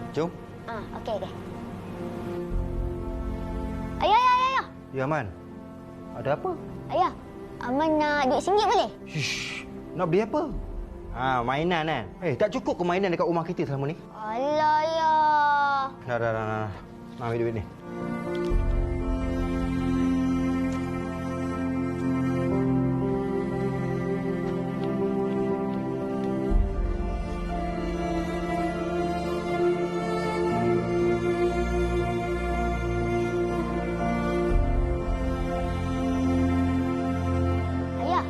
Jom. Okey. Ayah. Ya, Man. Ada apa? Ayah, Aman nak duit RM1 boleh? Shh. Nak beli apa? Mainan kan? Tak cukup ke mainan dekat rumah kita selama ni? Alah, ya. Dah. Ambil duit ni. Ayah,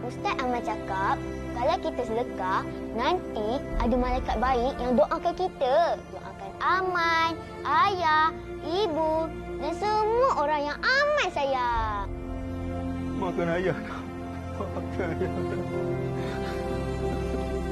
Ustaz Aman cakap, kalau kita sedekah, nanti ada malaikat baik yang doakan kita. Doakan Aman, ayah, ibu dan semua orang yang Aman sayang. Makan ayah. Makan ayah.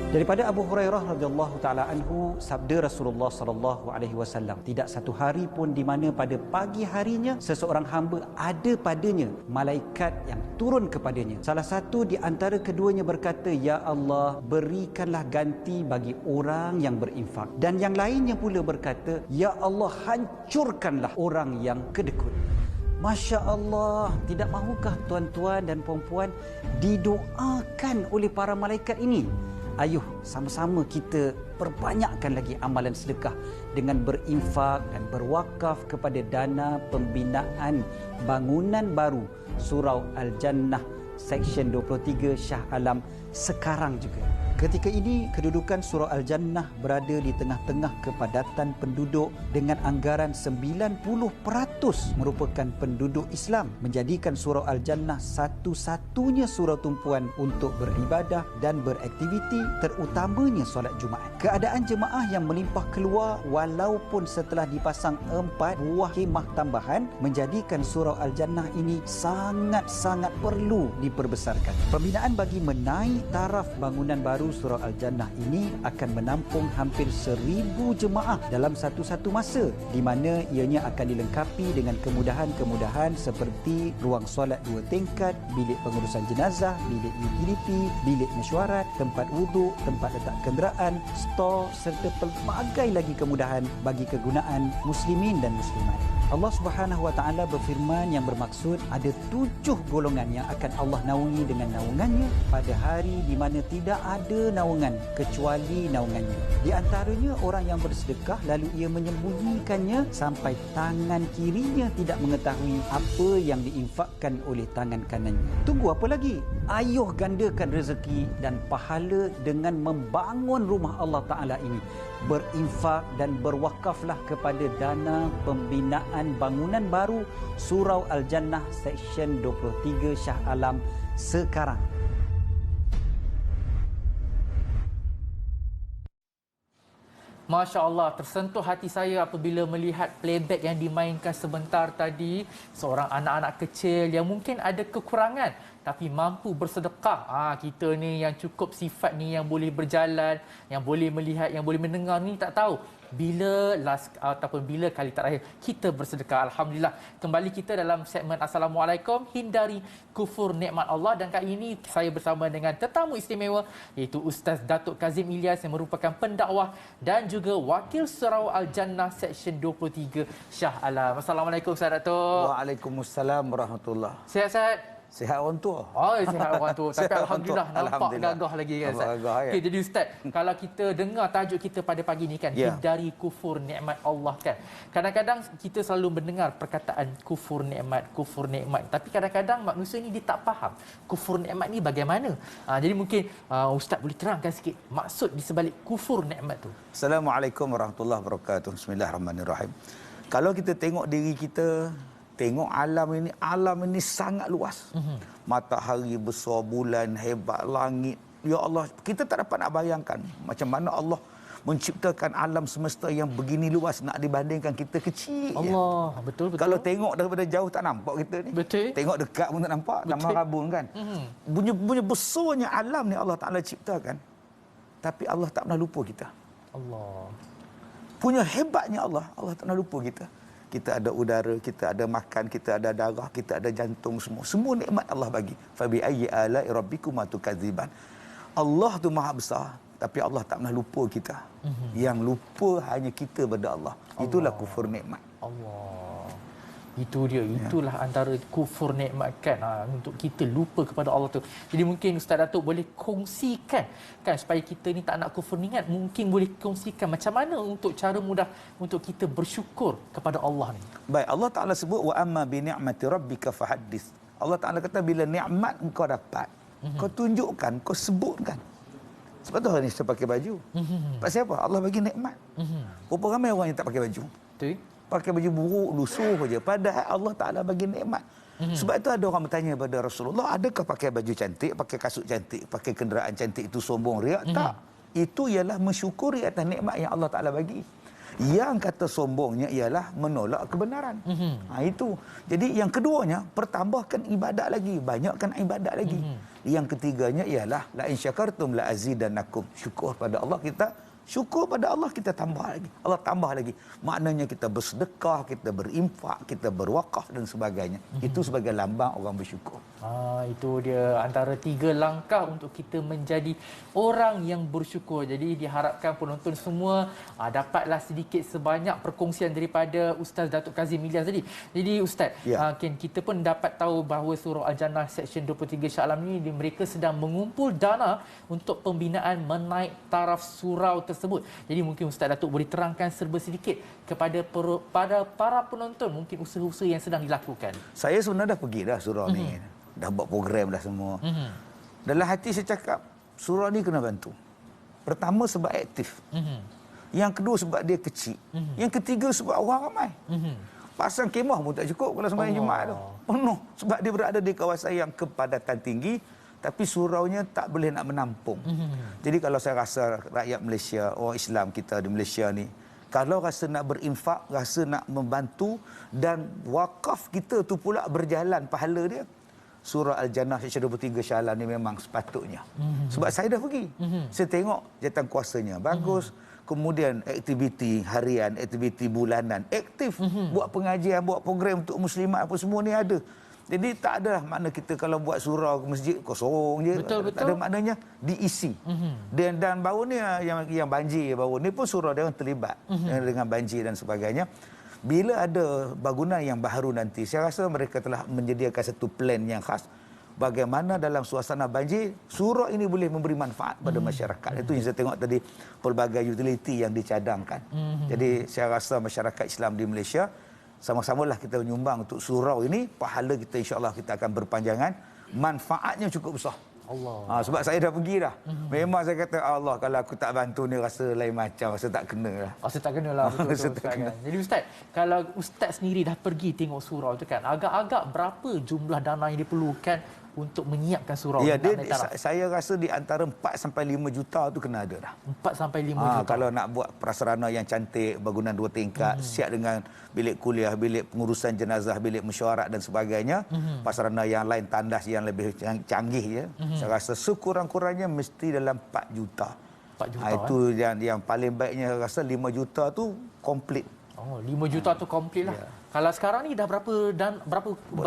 Daripada Abu Hurairah radhiyallahu taala anhu, sabda Rasulullah sallallahu alaihi wasallam, tidak satu hari pun di mana pada pagi harinya seseorang hamba ada padanya malaikat yang turun kepadanya. Salah satu di antara keduanya berkata, "Ya Allah, berikanlah ganti bagi orang yang berinfak." Dan yang lainnya pula berkata, "Ya Allah, hancurkanlah orang yang kedekut." Masya Allah, tidak mahukah tuan-tuan dan puan-puan didoakan oleh para malaikat ini? Ayuh, sama-sama kita perbanyakkan lagi amalan sedekah dengan berinfak dan berwakaf kepada dana pembinaan bangunan baru Surau Al-Jannah Seksyen 23 Shah Alam sekarang juga. Ketika ini, kedudukan Surau Al-Jannah berada di tengah-tengah kepadatan penduduk dengan anggaran 90% merupakan penduduk Islam, menjadikan Surau Al-Jannah satu-satunya surau tumpuan untuk beribadah dan beraktiviti, terutamanya solat Jumaat. Keadaan jemaah yang melimpah keluar walaupun setelah dipasang 4 buah khemah tambahan menjadikan Surau Al-Jannah ini sangat-sangat perlu diperbesarkan. Pembinaan bagi menaik taraf bangunan baru Surau Al-Jannah ini akan menampung hampir 1,000 jemaah dalam satu-satu masa, di mana ianya akan dilengkapi dengan kemudahan-kemudahan seperti ruang solat 2 tingkat, bilik pengurusan jenazah, bilik utility, bilik mesyuarat, tempat wuduk, tempat letak kenderaan, stor serta pelbagai lagi kemudahan bagi kegunaan muslimin dan muslimat. Allah Subhanahu wa taala berfirman yang bermaksud ada 7 golongan yang akan Allah naungi dengan naungannya pada hari di mana tidak ada naungan kecuali naungannya. Di antaranya orang yang bersedekah lalu ia menyembunyikannya sampai tangan kirinya tidak mengetahui apa yang diinfakkan oleh tangan kanannya. Tunggu apa lagi? Ayuh gandakan rezeki dan pahala dengan membangun rumah Allah Ta'ala ini. Berinfak dan berwakaflah kepada dana pembinaan bangunan baru Surau Al-Jannah Seksyen 23 Shah Alam sekarang. Masya Allah, tersentuh hati saya apabila melihat playback yang dimainkan sebentar tadi. Seorang anak-anak kecil yang mungkin ada kekurangan tapi mampu bersedekah. Kita ni yang cukup sifat ni, yang boleh berjalan, yang boleh melihat, yang boleh mendengar ni, tak tahu bila kali terakhir kita bersedekah. Alhamdulillah, kembali kita dalam segmen Assalamualaikum, hindari kufur nikmat Allah, dan kali ini saya bersama dengan tetamu istimewa iaitu Ustaz Datuk Kazim Ilyas yang merupakan pendakwah dan juga wakil Surau Al-Jannah Seksyen 23 Shah Alam. Assalamualaikum Ustaz Datuk. Waalaikumsalam warahmatullahi. Sihat-sihat? Sihat orang tua. Sihat orang tua. Tapi alhamdulillah nampak gagah lagi kan Ustaz. Okey, jadi Ustaz, kalau kita dengar tajuk kita pada pagi ni kan, hindari kufur nikmat Allah kan. Kadang-kadang kita selalu mendengar perkataan kufur nikmat. Tapi kadang-kadang manusia ni dia tak faham kufur nikmat ni bagaimana. Jadi mungkin Ustaz boleh terangkan sikit maksud di sebalik kufur nikmat tu. Assalamualaikum warahmatullahi wabarakatuh. Bismillahirrahmanirrahim. Kalau kita tengok diri kita, tengok alam ini sangat luas. Matahari besar, bulan hebat, langit. Ya Allah, kita tak dapat nak bayangkan macam mana Allah menciptakan alam semesta yang begini luas, nak dibandingkan kita kecil. Allah, betul. Kalau tengok daripada jauh tak nampak kita ni. Betul. Tengok dekat pun tak nampak, nama rabun kan. Bunyi besarnya alam ni Allah Taala ciptakan. Tapi Allah tak pernah lupa kita. Allah. Punya hebatnya Allah tak pernah lupa kita. Kita ada udara, kita ada makan, kita ada darah, kita ada jantung, semua nikmat Allah bagi. Fa bi ayyi ala'i rabbikuma tukadziban. Allah tu maha besar, tapi Allah tak pernah lupa kita. Yang lupa hanya kita pada Allah. Itulah kufur nikmat. Allah. Itu dia. Itulah antara kufur nikmat kan. Untuk kita lupa kepada Allah tu. Jadi mungkin Ustaz Datuk boleh kongsikan kan supaya kita ni tak nak kufur nikmat, mungkin boleh kongsikan macam mana untuk cara mudah untuk kita bersyukur kepada Allah ni. Baik, Allah Taala sebut wa amma bi ni'mati rabbika fahaddits. Allah Taala kata bila nikmat engkau dapat, kau tunjukkan, kau sebutkan. Sebab tu hari ni saya pakai baju. Sebab siapa? Allah bagi nikmat. Berapa ramai orang yang tak pakai baju? Betul. Pakai baju buruk, lusuh saja. Padahal Allah Ta'ala bagi nikmat. Sebab itu ada orang bertanya kepada Rasulullah, adakah pakai baju cantik, pakai kasut cantik, pakai kenderaan cantik itu sombong, riak? Tak. Itu ialah mensyukuri atas nikmat yang Allah Ta'ala bagi. Yang kata sombongnya ialah menolak kebenaran. Itu. Jadi yang keduanya, pertambahkan ibadat lagi. Banyakkan ibadat lagi. Yang ketiganya ialah la in syakartum la azidannakum. Syukur pada Allah kita. Syukur pada Allah kita tambah lagi. Allah tambah lagi. Maknanya kita bersedekah, kita berinfak, kita berwakaf dan sebagainya. Itu sebagai lambang orang bersyukur. Itu dia antara 3 langkah untuk kita menjadi orang yang bersyukur. Jadi diharapkan penonton semua dapatlah sedikit sebanyak perkongsian daripada Ustaz Datuk Kazim Ilyas tadi. Jadi Ustaz, kita pun dapat tahu bahawa Surah Al-Jannah Seksyen 23 Shah Alam ni mereka sedang mengumpul dana untuk pembinaan menaik taraf surau tersebut. Jadi mungkin Ustaz Datuk boleh terangkan serba sedikit kepada para penonton mungkin usaha-usaha yang sedang dilakukan. Saya sebenarnya dah pergi dah surau ni. Dah buat program dah semua. Dalam hati saya cakap, surau ni kena bantu. Pertama sebab aktif. Yang kedua sebab dia kecil. Yang ketiga sebab orang ramai. Pasang kemah pun tak cukup kalau sembahyang Jumaat tu. Penuh. Sebab dia berada di kawasan yang kepadatan tinggi, tapi suraunya tak boleh nak menampung. Jadi kalau saya rasa rakyat Malaysia, orang Islam kita di Malaysia ni, kalau rasa nak berinfak, rasa nak membantu dan wakaf kita tu pula berjalan pahala dia, Surah Al-Jannah Seksyen 23 Shah Alam ni memang sepatutnya. Sebab saya dah pergi. Saya tengok jawatankuasanya bagus. Kemudian aktiviti harian, aktiviti bulanan, aktif. Buat pengajian, buat program untuk muslimat apa semua ni ada. Jadi tak ada makna kita kalau buat surau ke masjid kosong je. Betul. Tak ada maknanya diisi. Dan baru ni yang banjir baru ni pun surau dia orang terlibat dengan banjir dan sebagainya. Bila ada bangunan yang baharu nanti, saya rasa mereka telah menyediakan satu plan yang khas bagaimana dalam suasana banjir surau ini boleh memberi manfaat pada masyarakat. Itu yang saya tengok tadi, pelbagai utiliti yang dicadangkan. Jadi saya rasa masyarakat Islam di Malaysia sama-samalah kita menyumbang untuk surau ini, pahala kita insya-Allah kita akan berpanjangan, manfaatnya cukup besar. Allah. Sebab saya dah pergi dah. Memang saya kata Allah, kalau aku tak bantu ni rasa lain macam, rasa tak kena lah. Rasa tak kena lah. Betul, Ustaz, kan? Jadi Ustaz, kalau Ustaz sendiri dah pergi tengok surau tu kan, agak-agak berapa jumlah dana yang diperlukan untuk menyiapkan surau? Ya, saya rasa di antara 4 sampai 5 juta tu kena ada dah. 4 sampai 5 juta. Kalau nak buat prasarana yang cantik, bangunan 2 tingkat, siap dengan bilik kuliah, bilik pengurusan jenazah, bilik mesyuarat dan sebagainya, prasarana yang lain, tandas yang lebih canggih je. Saya rasa sekurang-kurangnya mesti dalam 4 juta. 4 juta. Itu yang paling baiknya, saya rasa 5 juta tu komplit. 5 juta tu komplit lah. Ya. Kalau sekarang ni dah berapa dana yang dah terkumpul?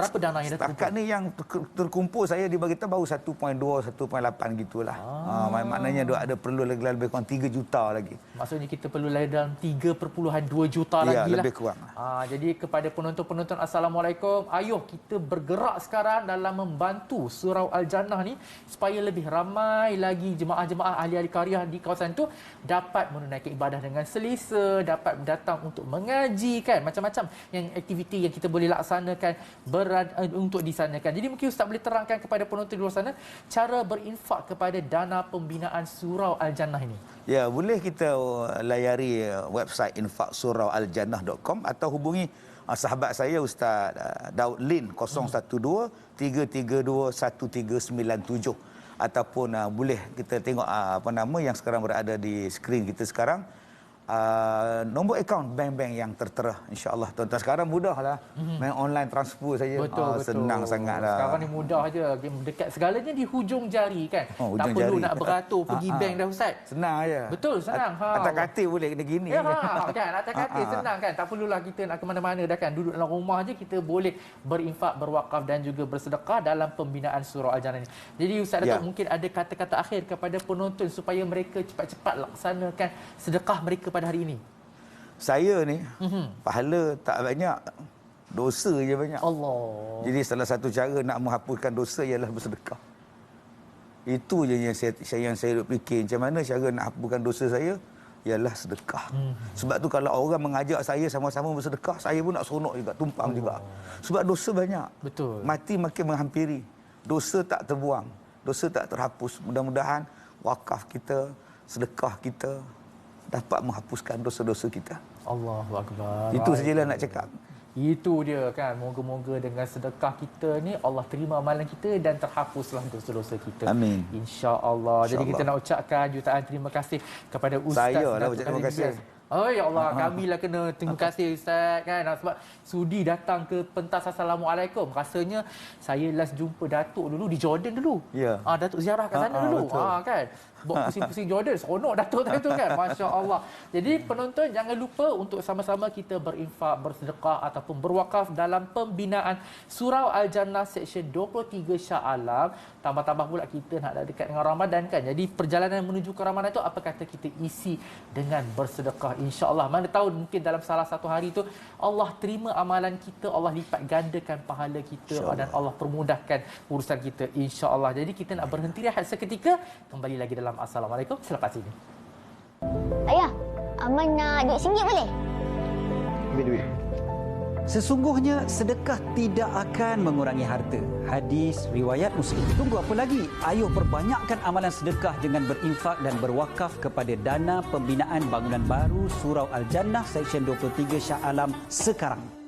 Setakat ni yang terkumpul saya dibagi tahu baru 1.2, 1.8 gitulah. Maknanya ada perlu lebih kurang 3 juta lagi. Maksudnya kita perlu lagi dalam 3.2 juta lagi lah. Ya, lebih kurang. Jadi kepada penonton-penonton, Assalamualaikum. Ayuh kita bergerak sekarang dalam membantu Surau Al-Jannah ni supaya lebih ramai lagi jemaah-jemaah ahli-ahli qaryah di kawasan itu dapat menunaikan ibadah dengan selesa, dapat datang untuk mengaji kan, macam-macam yang aktiviti yang kita boleh laksanakan untuk disanakan. Jadi mungkin Ustaz boleh terangkan kepada penonton di luar sana cara berinfak kepada dana pembinaan Surau Al-Jannah ini. Ya, boleh kita layari website infaksuraualjannah.com atau hubungi sahabat saya Ustaz Daud Lin 012-332-1397 ataupun boleh kita tengok yang sekarang berada di skrin kita sekarang, nombor akaun bank-bank yang tertera, insya-Allah. Tuan-tuan sekarang mudahlah. Main online transfer saja. Betul. Senang sangatlah. Sekarang ni mudah je. Dekat segalanya di hujung jari kan. Oh, tak hujung perlu jari. nak beratur pergi bank dah Ustaz. Senang aja. Betul, senang. Atas katil boleh kena gini. Ya, kan atas katil senang kan. Tak perlulah kita nak ke mana-mana dah kan. Duduk dalam rumah je kita boleh berinfak, berwakaf dan juga bersedekah dalam pembinaan surau Al-Jannah ni. Jadi Ustaz Datuk mungkin ada kata-kata akhir kepada penonton supaya mereka cepat-cepat laksanakan sedekah mereka pada hari ini. Saya ni pahala tak banyak, dosa je banyak. Allah. Jadi salah satu cara nak menghapuskan dosa ialah bersedekah. Itu je yang saya duk fikir, macam mana cara nak hapuskan dosa saya ialah sedekah. Sebab tu kalau orang mengajak saya sama-sama bersedekah, saya pun nak seronok juga, tumpang juga. Sebab dosa banyak. Betul. Mati makin menghampiri. Dosa tak terbuang, dosa tak terhapus. Mudah-mudahan wakaf kita, sedekah kita dapat menghapuskan dosa-dosa kita. Allahu Akbar. Itu sajalah nak cakap. Itu dia kan. Moga-moga dengan sedekah kita ni Allah terima amalan kita dan terhapuslah dosa-dosa kita. Amin. Insya-Allah. Jadi kita nak ucapkan jutaan terima kasih kepada Ustaz. Saya lah ucap terima kasih. Oh ya Allah, kamilah kena terima kasih Ustaz kan sebab sudi datang ke pentas Assalamualaikum. Rasanya saya last jumpa Datuk dulu di Jordan dulu. Ya. Datuk ziarah kat sana dulu. Kan. Buat pusing-pusing Jordan, seronok Datuk tu kan. Masya-Allah. Jadi penonton jangan lupa untuk sama-sama kita berinfak, bersedekah ataupun berwakaf dalam pembinaan Surau Al-Jannah Seksyen 23 Shah Alam. Tambah-tambah pula kita nak dekat dengan Ramadan kan. Jadi perjalanan menuju ke Ramadan tu apa kata kita isi dengan bersedekah, insya-Allah. Mana tahu mungkin dalam salah satu hari tu Allah terima amalan kita, Allah lipat gandakan pahala kita dan Allah permudahkan urusan kita, insya-Allah. Jadi kita nak berhenti rehat seketika, kembali lagi dalam Assalamualaikum selepas ini. Ayah, Aman nak duit RM1 boleh? Ambil duit. Sesungguhnya sedekah tidak akan mengurangi harta. Hadis riwayat Muslim. Tunggu apa lagi? Ayuh perbanyakkan amalan sedekah dengan berinfak dan berwakaf kepada dana pembinaan bangunan baru Surau Al-Jannah Seksyen 23 Shah Alam sekarang.